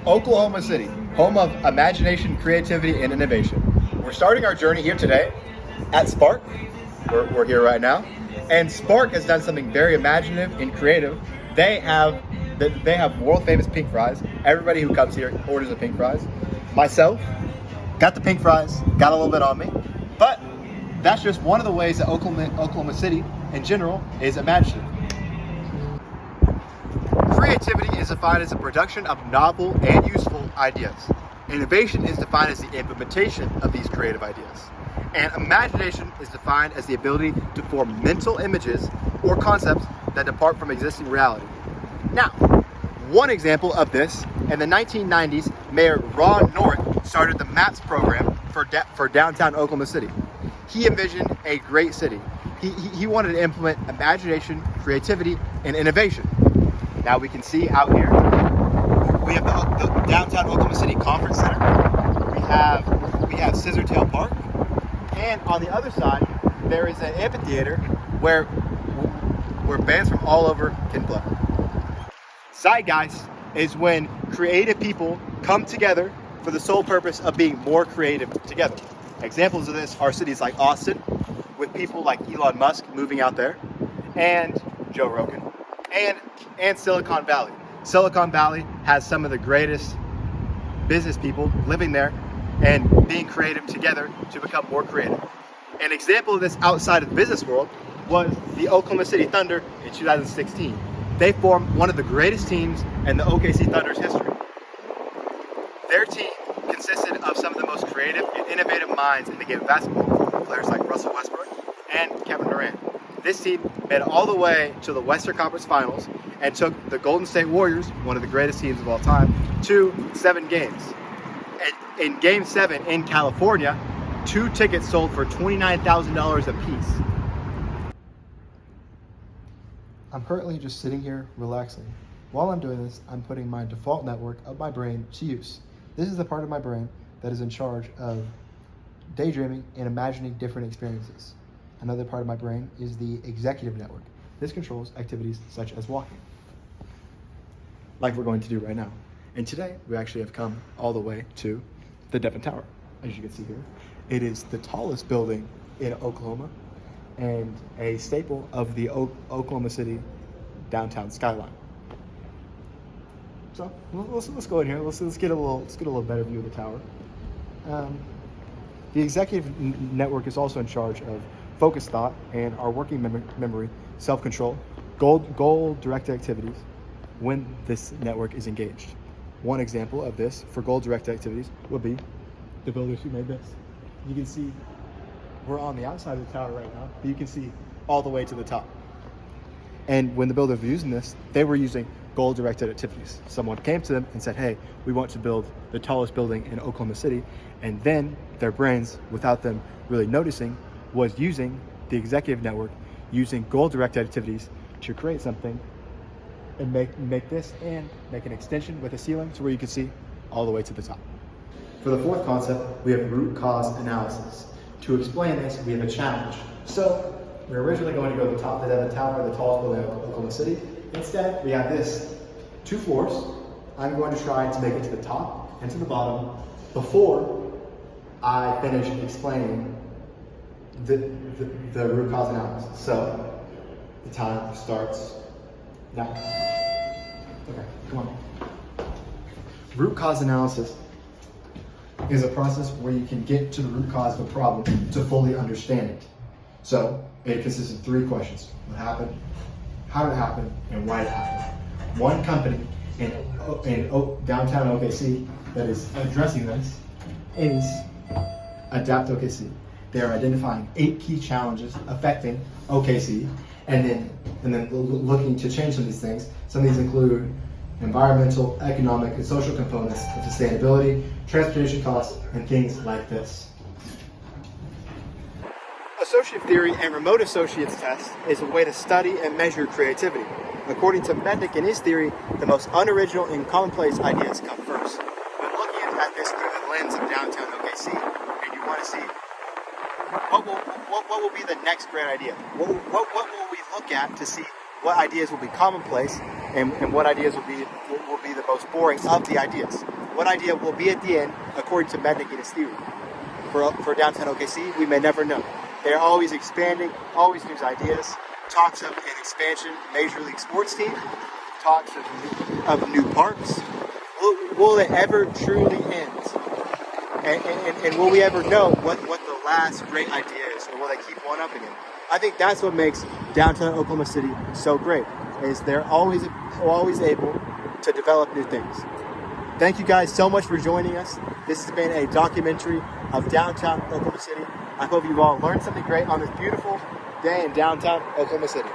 Oklahoma City, home of imagination, creativity, and innovation. We're starting our journey here today at Spark. We're here right now. And Spark has done something very imaginative and creative. They have world famous pink fries. Everybody who comes here orders a pink fries. Myself, got the pink fries, got a little bit on me. But that's just one of the ways that Oklahoma City in general is imaginative. Creativity is defined as the production of novel and useful ideas. Innovation is defined as the implementation of these creative ideas. And imagination is defined as the ability to form mental images or concepts that depart from existing reality. Now, one example of this, in the 1990s, Mayor Ron North started the MAPS program for downtown Oklahoma City. He envisioned a great city. He wanted to implement imagination, creativity, and innovation. Now we can see out here, we have the downtown Oklahoma City Conference Center. We have Scissortail Park, and on the other side, there is an amphitheater where bands from all over can play. Zeitgeist is when creative people come together for the sole purpose of being more creative together. Examples of this are cities like Austin, with people like Elon Musk moving out there, and Joe Rogan, and Silicon Valley. Silicon Valley has some of the greatest business people living there and being creative together to become more creative. An example of this outside of the business world was the Oklahoma City Thunder in 2016. They formed one of the greatest teams in the OKC Thunder's history. Their team consisted of some of the most creative and innovative minds in the game of basketball, players like Russell Westbrook and Kevin Durant. This team made it all the way to the Western Conference Finals and took the Golden State Warriors, one of the greatest teams of all time, to 7 games. And in Game 7 in California, 2 tickets sold for $29,000 a piece. I'm currently just sitting here relaxing. While I'm doing this, I'm putting my default network of my brain to use. This is the part of my brain that is in charge of daydreaming and imagining different experiences. Another part of my brain is the executive network. This controls activities such as walking, like we're going to do right now. And today, we actually have come all the way to the Devon Tower. As you can see here, it is the tallest building in Oklahoma and a staple of the Oklahoma City downtown skyline. So let's go in here. Let's get a little better view of the tower. The executive network is also in charge of focused thought and our working memory, self-control, goal-directed activities when this network is engaged. One example of this for goal-directed activities would be the builders who made this. You can see we're on the outside of the tower right now, but you can see all the way to the top. And when the builders were using this, they were using goal-directed activities. Someone came to them and said, hey, we want to build the tallest building in Oklahoma City. And then their brains, without them really noticing, was using the executive network, using goal-directed activities to create something and make this and make an extension with a ceiling to where you can see all the way to the top. For the fourth concept, we have root cause analysis. To explain this, we have a challenge. So we're originally going to go to the top of the Devon Tower, the tallest building of Oklahoma City. Instead, we have this 2 floors. I'm going to try to make it to the top and to the bottom before I finish explaining the root cause analysis. So the time starts now. Okay, come on. Root cause analysis is a process where you can get to the root cause of a problem to fully understand it. So it consists of 3 questions. What happened? How did it happen? And why did it happen? One company in downtown OKC that is addressing this is Adapt OKC. They are identifying 8 key challenges affecting OKC and then looking to change some of these things. Some of these include environmental, economic, and social components of sustainability, transportation costs, and things like this. Associative theory and remote associates test is a way to study and measure creativity. According to Mednick and his theory, the most unoriginal and commonplace ideas come first. When looking at this through the lens of downtown OKC, and you want to see what will be the next great idea? What will we look at to see what ideas will be commonplace, and what ideas will be the most boring of the ideas. What idea will be at the end, according to Mednick and his theory. For downtown OKC, we may never know. They're always expanding, always new ideas. Talks of an expansion Major League Sports team, talks of new parks. Will it ever truly end? And will we ever know what the last great idea is, or will they keep one up again? I think that's what makes downtown Oklahoma City so great, is they're always able to develop new things. Thank you guys so much for joining us. This has been a documentary of downtown Oklahoma City. I hope you've all learned something great on this beautiful day in downtown Oklahoma City.